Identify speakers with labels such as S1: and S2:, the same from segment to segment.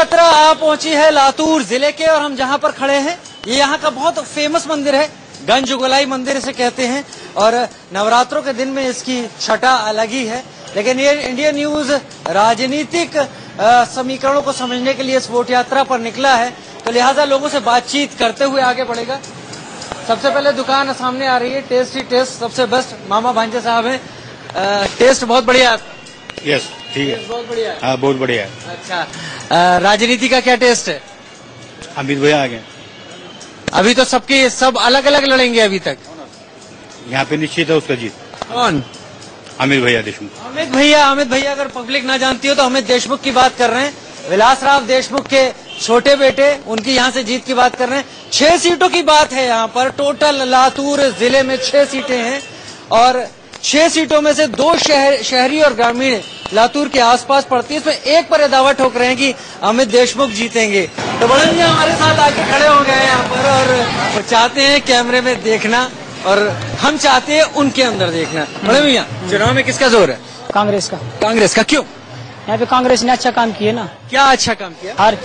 S1: यात्रा आ पहुंची है लातूर जिले के, और हम जहां पर खड़े हैं ये यहाँ का बहुत फेमस मंदिर है, गंजगोलाई मंदिर इसे कहते हैं, और नवरात्रों के दिन में इसकी छटा अलग ही है। लेकिन ये इंडियन न्यूज राजनीतिक समीकरणों को समझने के लिए इस वोट यात्रा पर निकला है, तो लिहाजा लोगों से बातचीत करते हुए आगे बढ़ेगा। सबसे पहले दुकान सामने आ रही है, टेस्ट ही टेस्ट, सबसे बेस्ट मामा भांजे साहब हैं। टेस्ट बहुत बढ़िया है।
S2: यस, ठीक है,
S1: बहुत बढ़िया है।
S2: हाँ, बहुत बढ़िया है।
S1: अच्छा, राजनीति का क्या टेस्ट है?
S2: अमित भैया आ गए।
S1: अभी तो सबके सब अलग अलग लड़ेंगे अभी तक।
S2: यहाँ पे निश्चित है उसका जीत।
S1: कौन?
S2: अमित भैया देशमुख।
S1: अमित भैया अगर पब्लिक ना जानती हो तो अमित देशमुख की बात कर रहे हैं, विलासराव देशमुख के छोटे बेटे, उनकी यहाँ से जीत की बात कर रहे हैं। 6 सीटों की बात है यहाँ पर, टोटल लातूर जिले में 6 सीटें हैं, और 6 सीटों में से 2 शहरी और ग्रामीण लातूर के आसपास पड़ती है। इसमें एक पर दावा ठोक रहे हैं कि अमित देशमुख जीतेंगे। तो बड़े भैया हमारे साथ आके खड़े हो गए यहाँ पर, और वो चाहते हैं कैमरे में देखना और हम चाहते हैं उनके अंदर देखना। बड़े भैया, चुनाव में किसका जोर है?
S3: कांग्रेस का।
S1: कांग्रेस का क्यों?
S3: यहाँ पे कांग्रेस ने अच्छा काम किया ना।
S1: क्या अच्छा काम किया?
S3: हर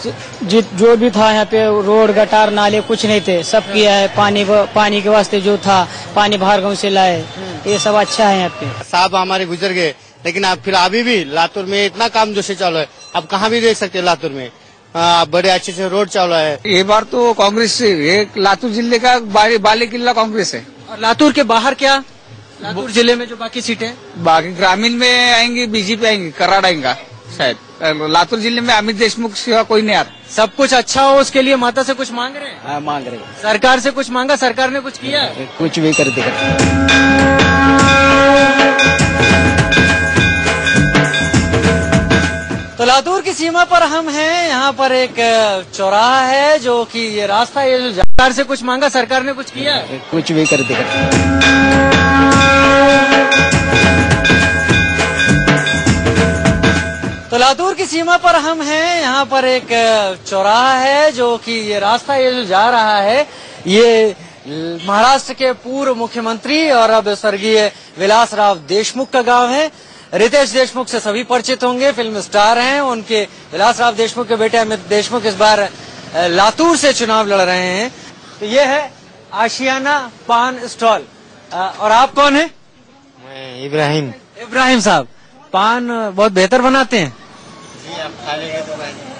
S3: जो भी था यहाँ पे, रोड गटार नाले कुछ नहीं थे, सब किया है। पानी के वास्ते जो था, पानी बाहर गाँव से लाए, ये सब अच्छा है यहाँ पे।
S4: साहब हमारे गुजर गए, लेकिन अब फिर अभी भी लातूर में इतना काम जो से चालू है, अब कहाँ भी देख सकते हैं लातूर में बड़े अच्छे से रोड चालू है।
S5: ये बार तो कांग्रेस से, एक लातूर जिले का बाले किला कांग्रेस है।
S1: और लातूर के बाहर क्या? लातूर जिले में जो बाकी सीटें,
S5: बाकी ग्रामीण में आएंगी बीजेपी आएंगी, कराड़ आएगा शायद। लातूर जिले में अमित देशमुख सिवा कोई नहीं आता।
S1: सब कुछ अच्छा हो उसके लिए माता से कुछ मांग रहे हैं?
S3: हाँ, मांग रहे।
S1: सरकार से कुछ मांगा? सरकार ने कुछ किया?
S3: कुछ भी कर देगा।
S1: तो लातूर की सीमा पर हम हैं, यहाँ पर एक चौराहा है जो कि ये रास्ता, ये जो सरकार से कुछ मांगा, सरकार ने कुछ किया?
S3: कुछ भी कर देगा।
S1: तो लातूर की सीमा पर हम हैं, यहाँ पर एक चौराहा है जो कि ये रास्ता, ये जो जा रहा है, ये महाराष्ट्र के पूर्व मुख्यमंत्री और अब स्वर्गीय विलासराव देशमुख का गांव है। रितेश देशमुख से सभी परिचित होंगे, फिल्म स्टार हैं। उनके विलासराव देशमुख के बेटे अमित देशमुख इस बार लातूर से चुनाव लड़ रहे हैं। तो ये है आशियाना पान स्टॉल। और आप कौन है?
S4: मैं इब्राहिम।
S1: इब्राहिम साहब, पान बहुत बेहतर बनाते हैं।
S4: जी, आप खा लेंगे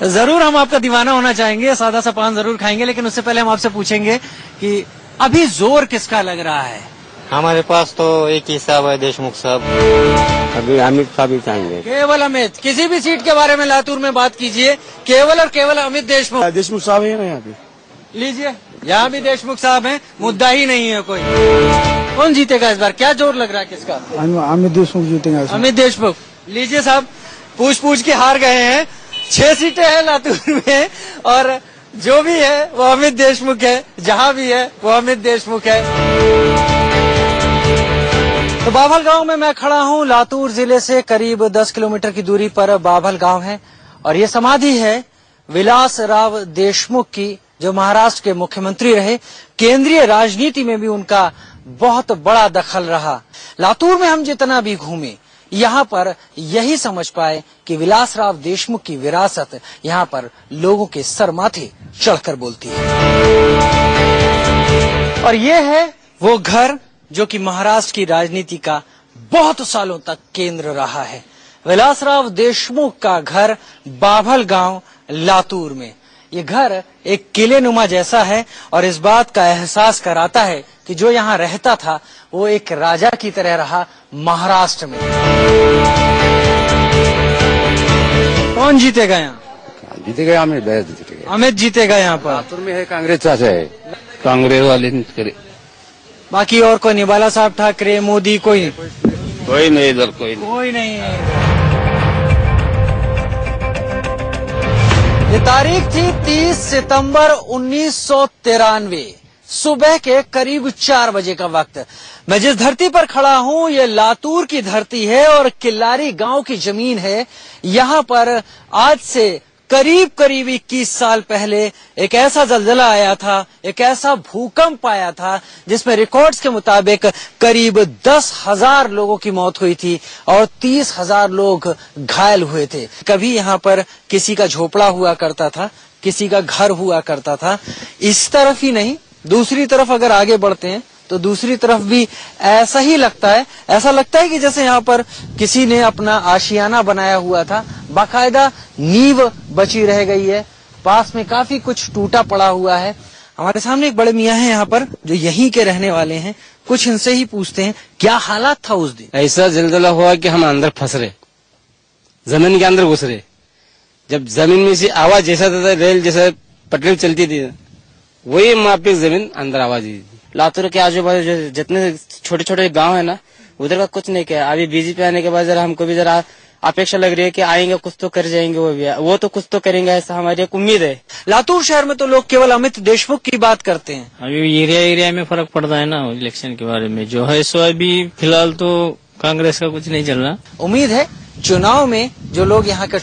S4: तो
S1: जरूर हम आपका दीवाना होना चाहेंगे, सादा सा पान जरूर खाएंगे, लेकिन उससे पहले हम आपसे पूछेंगे कि अभी जोर किसका लग रहा है?
S4: हमारे पास तो एक ही साहब है, देशमुख साहब।
S6: अभी अमित साहब ही चाहेंगे।
S1: केवल अमित? किसी भी सीट के बारे में लातूर में बात कीजिए, केवल और केवल अमित देशमुख।
S6: देशमुख साहब है ना यहाँ पे,
S1: लीजिए, यहाँ भी देशमुख साहब हैं, मुद्दा ही नहीं है कोई। कौन जीतेगा इस बार? क्या जोर लग रहा है किसका?
S6: अमित देशमुख जीतेंगे।
S1: अमित देशमुख। लीजिए साहब, पूछ के हार गए हैं। 6 सीटें हैं लातूर में, और जो भी है वो अमित देशमुख है, जहाँ भी है वो अमित देशमुख है। तो बाभल गांव में मैं खड़ा हूं। लातूर जिले से करीब 10 किलोमीटर की दूरी पर बाभल गांव है, और ये समाधि है विलासराव देशमुख की, जो महाराष्ट्र के मुख्यमंत्री रहे। केंद्रीय राजनीति में भी उनका बहुत बड़ा दखल रहा। लातूर में हम जितना भी घूमे, यहाँ पर यही समझ पाए कि विलासराव देशमुख की विरासत यहाँ पर लोगों के सर माथे चढ़कर बोलती है। और ये है वो घर जो कि महाराष्ट्र की राजनीति का बहुत सालों तक केंद्र रहा है। विलासराव देशमुख का घर बाभल गांव लातूर में। ये घर एक किले नुमा जैसा है, और इस बात का एहसास कराता है कि जो यहाँ रहता था वो एक राजा की तरह रहा महाराष्ट्र में। कौन जीतेगा यहाँ?
S6: जीतेगा अमित।
S1: अमित जीतेगा यहाँ पर।
S6: लातूर में है कांग्रेस है,
S5: कांग्रेस वाले।
S1: बाकी और कोई नहीं? बाला साहब ठाकरे, मोदी, कोई
S5: नहीं इधर
S1: कोई नहीं है। ये तारीख थी 30 सितंबर 1993, सुबह के करीब 4 बजे का वक्त। मैं जिस धरती पर खड़ा हूँ ये लातूर की धरती है, और किल्लारी गांव की जमीन है। यहाँ पर आज से करीब करीब 21 साल पहले एक ऐसा जलजला आया था, एक ऐसा भूकंप आया था जिसमें रिकॉर्ड्स के मुताबिक करीब 10,000 लोगों की मौत हुई थी और 30,000 लोग घायल हुए थे। कभी यहाँ पर किसी का झोपड़ा हुआ करता था, किसी का घर हुआ करता था। इस तरफ ही नहीं, दूसरी तरफ अगर आगे बढ़ते हैं तो दूसरी तरफ भी ऐसा ही लगता है। ऐसा लगता है कि जैसे यहाँ पर किसी ने अपना आशियाना बनाया हुआ था, बाकायदा नींव बची रह गई है, पास में काफी कुछ टूटा पड़ा हुआ है। हमारे सामने एक बड़े मियाँ हैं यहाँ पर जो यहीं के रहने वाले हैं, कुछ इनसे ही पूछते हैं क्या हालात था उस दिन।
S7: ऐसा जलजला हुआ कि हम अंदर फंस रहे, जमीन के अंदर घुस रहे। जब जमीन में से आवाज जैसा था, रेल जैसा पटरी चलती थी, वही माफिक जमीन अंदर आवाज आई। लातूर के आजू बाजू जितने छोटे छोटे गांव है ना, उधर का कुछ नहीं किया। अभी बीजेपी आने के बाद जरा हमको भी जरा अपेक्षा लग रही है कि आएंगे, कुछ तो कर जाएंगे, वो तो कुछ तो करेंगे, ऐसा हमारी एक उम्मीद है।
S1: लातूर शहर में तो लोग केवल अमित देशमुख की बात करते हैं।
S3: अभी एरिया में फर्क पड़ता है ना इलेक्शन के बारे में। जो है सो अभी फिलहाल तो कांग्रेस का कुछ नहीं चल रहा।
S1: उम्मीद है चुनाव में जो लोग यहाँ के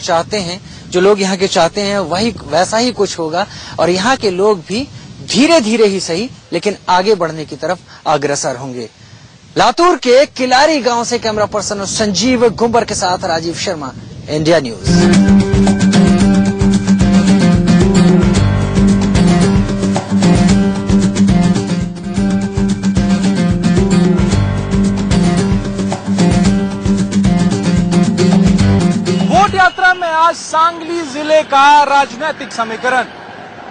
S1: चाहते हैं, वही वैसा ही कुछ होगा और यहाँ के लोग भी धीरे धीरे ही सही लेकिन आगे बढ़ने की तरफ अग्रसर होंगे। लातूर के किलारी गांव से कैमरा पर्सन संजीव गुंबर के साथ Rajeev Sharma, India news.
S8: Vote यात्रा में आज सांगली जिले का राजनीतिक समीकरण।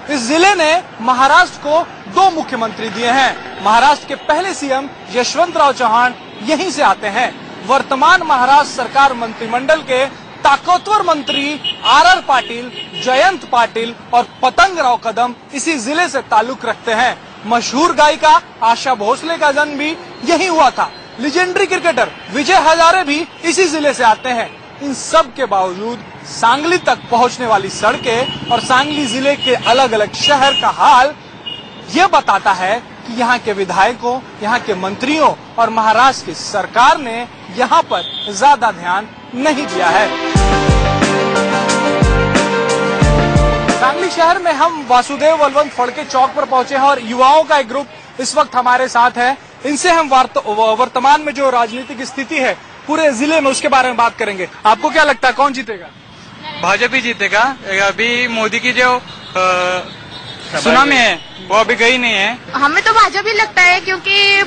S8: इस जिले ने महाराष्ट्र को 2 मुख्यमंत्री दिए हैं। महाराष्ट्र के पहले सीएम यशवंतराव चव्हाण यहीं से आते हैं। वर्तमान महाराष्ट्र सरकार मंत्रिमंडल के ताकतवर मंत्री आर पाटिल, जयंत पाटिल और पतंगराव कदम इसी जिले से ताल्लुक रखते हैं। मशहूर गायिका आशा भोसले का जन्म भी यहीं हुआ था। लीजेंडरी क्रिकेटर विजय हजारे भी इसी जिले से आते हैं। इन सब के बावजूद सांगली तक पहुंचने वाली सड़कें और सांगली जिले के अलग अलग शहर का हाल ये बताता है कि यहाँ के विधायकों, यहाँ के मंत्रियों और महाराष्ट्र की सरकार ने यहाँ पर ज्यादा ध्यान नहीं दिया है। सांगली शहर में हम वासुदेव बलवंत फड़के चौक पर पहुंचे हैं और युवाओं का एक ग्रुप इस वक्त हमारे साथ है। इनसे हम वर्तमान में जो राजनीतिक स्थिति है पूरे जिले में उसके बारे में बात करेंगे। आपको क्या लगता है कौन जीतेगा?
S9: भाजपा ही जीतेगा। अभी मोदी की जो सुनामी है वो अभी गई नहीं है।
S10: हमें तो भाजपा ही लगता है क्योंकि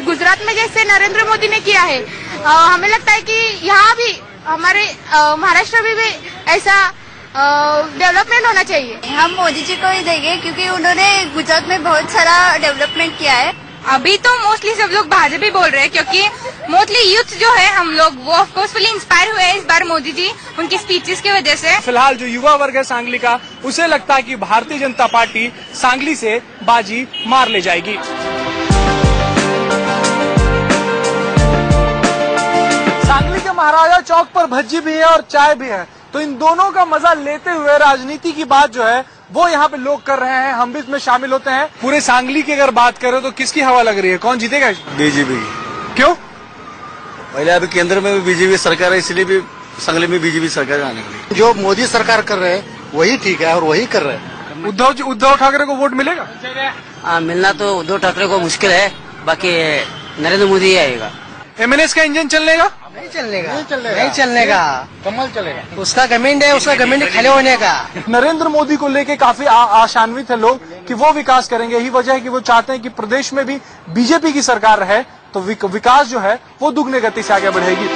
S10: गुजरात में जैसे नरेंद्र मोदी ने किया है, हमें लगता है कि यहाँ भी हमारे महाराष्ट्र में भी ऐसा डेवलपमेंट होना चाहिए।
S11: हम मोदी जी को ही देंगे क्योंकि उन्होंने गुजरात में बहुत सारा डेवलपमेंट किया है।
S10: अभी तो मोस्टली सब लोग भाजपा ही बोल रहे हैं क्योंकि मोस्टली यूथ जो है हम लोग वो ऑफकोर्सफुली इंस्पायर हुए हैं इस बार मोदी जी उनकी स्पीचेस की वजह से।
S8: फिलहाल जो युवा वर्ग है सांगली का, उसे लगता है कि भारतीय जनता पार्टी सांगली से बाजी मार ले जाएगी। सांगली के महाराजा चौक पर भज्जी भी है और चाय भी है, तो इन दोनों का मजा लेते हुए राजनीति की बात जो है वो यहाँ पे लोग कर रहे हैं। हम भी इसमें शामिल होते हैं। पूरे सांगली की अगर बात करें तो किसकी हवा लग रही है, कौन जीतेगा?
S12: बीजेपी।
S8: क्यों?
S12: पहले अभी केंद्र में भी बीजेपी सरकार है, इसलिए भी सांगली में बीजेपी सरकार आने वाली।
S4: जो मोदी सरकार कर रहे हैं वही ठीक है और वही कर रहे हैं।
S8: उद्धव ठाकरे को वोट मिलेगा?
S3: मिलना तो उद्धव ठाकरे को मुश्किल है, बाकी नरेंद्र मोदी ही आएगा।
S8: एमएनएस का इंजन चलने का?
S3: नहीं चलने का
S4: कमल चलेगा।
S3: उसका घमंड है, उसका घमंड खड़े होने का।
S8: नरेंद्र मोदी को लेके काफी आशान्वित है लोग कि वो विकास करेंगे। यही वजह है कि वो चाहते हैं कि प्रदेश में भी बीजेपी की सरकार रहे तो विकास जो है वो दुगने गति से आगे बढ़ेगी।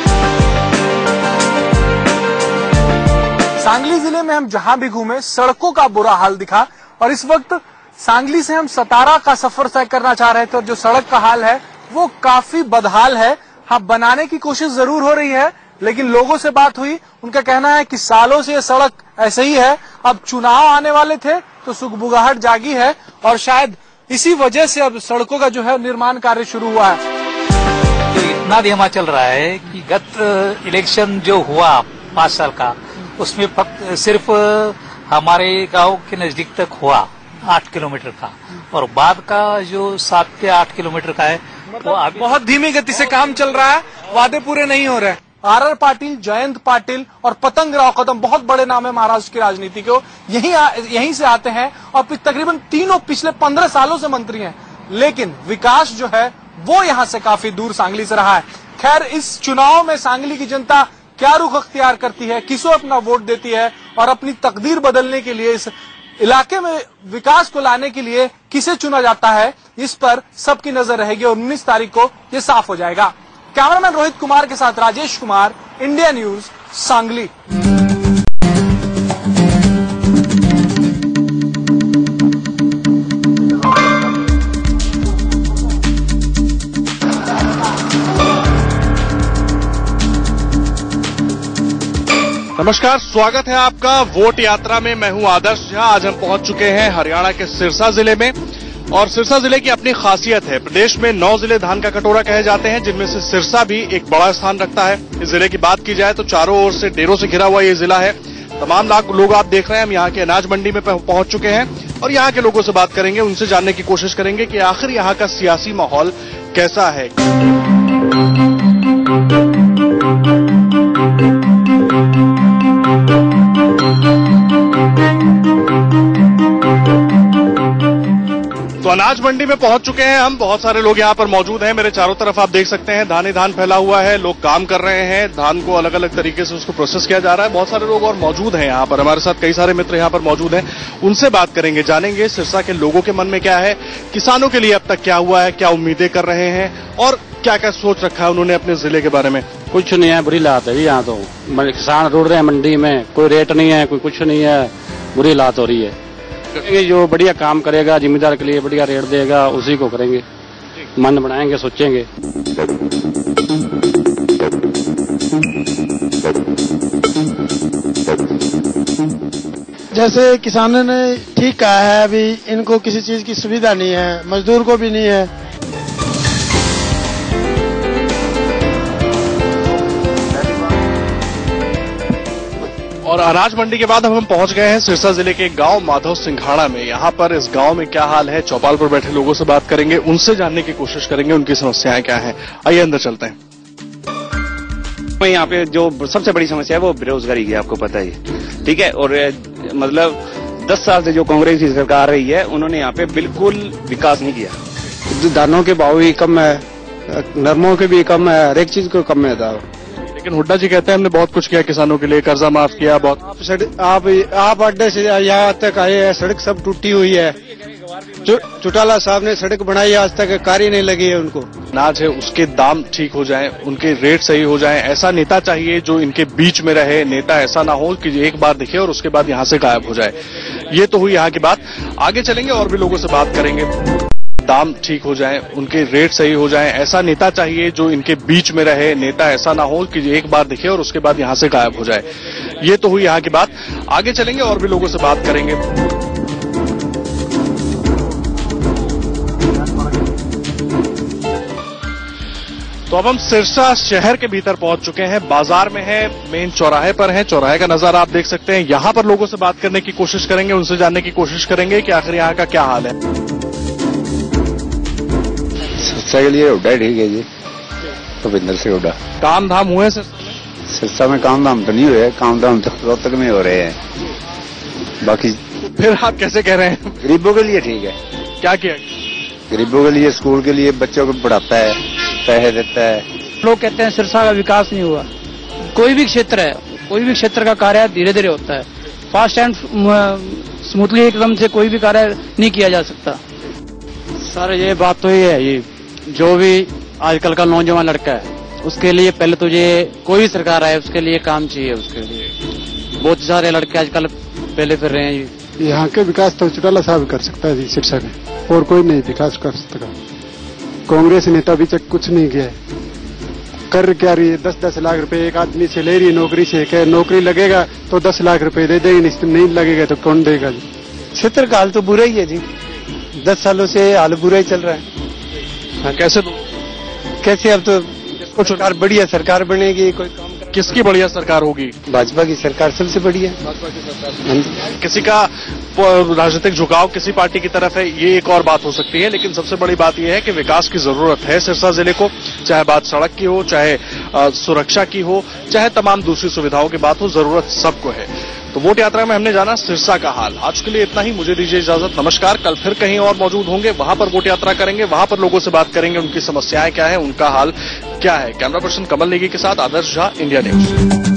S8: सांगली जिले में हम जहां भी घूमे सड़कों का बुरा हाल दिखा और इस वक्त सांगली से हम सतारा का सफर तय करना चाह रहे थे और जो सड़क का हाल है वो काफी बदहाल है। हाँ, बनाने की कोशिश जरूर हो रही है लेकिन लोगों से बात हुई, उनका कहना है कि सालों से ये सड़क ऐसे ही है। अब चुनाव आने वाले थे तो सुगबुगाहट जागी है और शायद इसी वजह से अब सड़कों का जो है निर्माण कार्य शुरू हुआ है।
S13: तो इतना धीमा चल रहा है कि गत इलेक्शन जो हुआ 5 साल का, उसमें सिर्फ हमारे गांव के नजदीक तक हुआ 8 किलोमीटर का और बाद का जो 7 से 8 किलोमीटर का है वो
S8: बहुत धीमी गति से काम चल रहा है, वादे पूरे नहीं हो रहे। आर पाटिल, जयंत पाटिल और पतंगराव कदम बहुत बड़े नाम है महाराष्ट्र की राजनीति के। यहीं से आते हैं और तकरीबन तीनों पिछले 15 सालों से मंत्री हैं, लेकिन विकास जो है वो यहां से काफी दूर सांगली से रहा है। खैर, इस चुनाव में सांगली की जनता क्या रुख अख्तियार करती है, किसको अपना वोट देती है और अपनी तकदीर बदलने के लिए, इस इलाके में विकास को लाने के लिए किसे चुना जाता है, इस पर सबकी नजर रहेगी और 19 तारीख को ये साफ हो जाएगा। कैमरामैन रोहित कुमार के साथ राजेश कुमार, इंडिया न्यूज, सांगली।
S14: नमस्कार, स्वागत है आपका वोट यात्रा में। मैं हूं आदर्श झा। आज हम पहुंच चुके हैं हरियाणा के सिरसा जिले में और सिरसा जिले की अपनी खासियत है। प्रदेश में 9 जिले धान का कटोरा कहे जाते हैं, जिनमें से सिरसा भी एक बड़ा स्थान रखता है। इस जिले की बात की जाए तो चारों ओर से डेरों से घिरा हुआ ये जिला है। तमाम लोग आप देख रहे हैं, हम यहाँ के अनाज मंडी में पहुंच चुके हैं और यहाँ के लोगों से बात करेंगे, उनसे जानने की कोशिश करेंगे कि आखिर यहाँ का सियासी माहौल कैसा है। तो अनाज मंडी में पहुंच चुके हैं हम। बहुत सारे लोग यहाँ पर मौजूद हैं। मेरे चारों तरफ आप देख सकते हैं धान ही धान फैला हुआ है। लोग काम कर रहे हैं, धान को अलग अलग तरीके से उसको प्रोसेस किया जा रहा है। बहुत सारे लोग और मौजूद हैं यहाँ पर। हमारे साथ कई सारे मित्र यहाँ पर मौजूद हैं, उनसे बात करेंगे, जानेंगे सिरसा के लोगों के मन में क्या है, किसानों के लिए अब तक क्या हुआ है, क्या उम्मीदें कर रहे हैं और क्या क्या सोच रखा है उन्होंने अपने जिले के बारे में।
S6: कुछ नहीं है, बुरी हालत है यहाँ तो। किसान रुड़ रहे हैं मंडी में, कोई रेट नहीं है, कोई कुछ नहीं है, बुरी हालत हो रही है। जो बढ़िया काम करेगा, जिम्मेदार के लिए बढ़िया रेट देगा, उसी को करेंगे। मन बनाएंगे, सोचेंगे।
S15: जैसे किसानों ने ठीक कहा है, अभी इनको किसी चीज की सुविधा नहीं है, मजदूर को भी नहीं है।
S14: और अनाज मंडी के बाद हम पहुंच गए हैं सिरसा जिले के गांव माधव सिंघाड़ा में। यहाँ पर इस गांव में क्या हाल है, चौपाल पर बैठे लोगों से बात करेंगे, उनसे जानने की कोशिश करेंगे उनकी समस्याएं क्या हैं। आइए अंदर चलते हैं।
S16: यहाँ पे जो सबसे बड़ी समस्या है वो बेरोजगारी की, आपको पता ही है, ठीक है। और मतलब 10 साल से जो कांग्रेस की सरकार रही है, उन्होंने यहाँ पे बिल्कुल विकास नहीं किया।
S6: धानों के भाव भी कम है, नरमों के भी कम है, हर एक चीज को कम है दाव।
S14: लेकिन हुड्डा जी कहते हैं हमने बहुत कुछ किया किसानों के लिए, कर्जा माफ किया बहुत।
S15: आप अड्डे से यहाँ तक आए हैं, सड़क सब टूटी हुई है। चौटाला साहब ने सड़क बनाई, आज तक कार्य नहीं लगी है उनको।
S14: अनाज है उसके दाम ठीक हो जाएं, उनके रेट सही हो जाएं, ऐसा नेता चाहिए जो इनके बीच में रहे। नेता ऐसा ना हो कि एक बार दिखे और उसके बाद यहाँ से गायब हो जाए। ये तो हुई यहाँ की बात। आगे चलेंगे और भी लोगों से बात करेंगे। दाम ठीक हो जाएं, उनके रेट सही हो जाएं, ऐसा नेता चाहिए जो इनके बीच में रहे। नेता ऐसा ना हो कि एक बार दिखे और उसके बाद यहाँ से गायब हो जाए। ये तो हुई यहाँ की बात। आगे चलेंगे और भी लोगों से बात करेंगे। तो अब हम सिरसा शहर के भीतर पहुंच चुके हैं, बाजार में है, मेन चौराहे पर है। चौराहे का नजारा आप देख सकते हैं। यहाँ पर लोगों से बात करने की कोशिश करेंगे, उनसे जानने की कोशिश करेंगे कि आखिर यहाँ का क्या हाल है।
S6: सिरसा के लिए हुड्डा ठीक है जी, भूपिंदर सिंह हुड्डा।
S14: काम धाम हुए
S6: सिरसा में? काम धाम तो नहीं हुए, काम धाम तो रोहतक में हो रहे हैं। बाकी
S14: फिर आप कैसे कह रहे हैं?
S6: गरीबों के लिए ठीक है।
S14: क्या किया?
S6: गरीबों के लिए, स्कूल के लिए, बच्चों को पढ़ाता है, पैसे देता है।
S3: लोग कहते हैं सिरसा का विकास नहीं हुआ। कोई भी क्षेत्र है, कोई भी क्षेत्र का कार्य धीरे धीरे होता है। फास्ट एंड स्मूथली एकदम से कोई भी कार्य नहीं किया जा सकता।
S6: सर ये बात तो ये है, ये जो भी आजकल का नौजवान लड़का है, उसके लिए पहले तो ये कोई भी सरकार आए उसके लिए काम चाहिए। उसके लिए बहुत सारे लड़के आजकल पहले फिर रहे हैं।
S15: यहाँ के विकास तो चौटाला साहब कर सकता है जी, सिरसा में, और कोई नहीं विकास कर सकता। कांग्रेस नेता अभी तक कुछ नहीं किया है। कर क्या रही है, 10-10 लाख रुपए एक आदमी से ले रही है नौकरी से। क्या नौकरी लगेगा तो 10 लाख रुपए दे देगी, नहीं लगेगा तो कौन देगा जी। क्षेत्र का हाल तो बुरा ही है जी, 10 सालों से हाल बुरा ही चल रहा है।
S14: हाँ,
S15: कैसे अब तो सरकार बढ़िया सरकार बनेगी, कोई काम
S14: किसकी बढ़िया सरकार होगी?
S15: भाजपा की सरकार सबसे बढ़िया।
S14: किसी का राजनीतिक झुकाव किसी पार्टी की तरफ है ये एक और बात हो सकती है, लेकिन सबसे बड़ी बात यह है कि विकास की जरूरत है सिरसा जिले को, चाहे बात सड़क की हो, चाहे सुरक्षा की हो, चाहे तमाम दूसरी सुविधाओं की बात हो, जरूरत सबको है। तो वोट यात्रा में हमने जाना सिरसा का हाल। आज के लिए इतना ही, मुझे दीजिए इजाजत, नमस्कार। कल फिर कहीं और मौजूद होंगे, वहां पर वोट यात्रा करेंगे, वहां पर लोगों से बात करेंगे, उनकी समस्याएं क्या है, उनका हाल क्या है। कैमरा पर्सन कमल नेगी के साथ आदर्श झा, इंडिया न्यूज।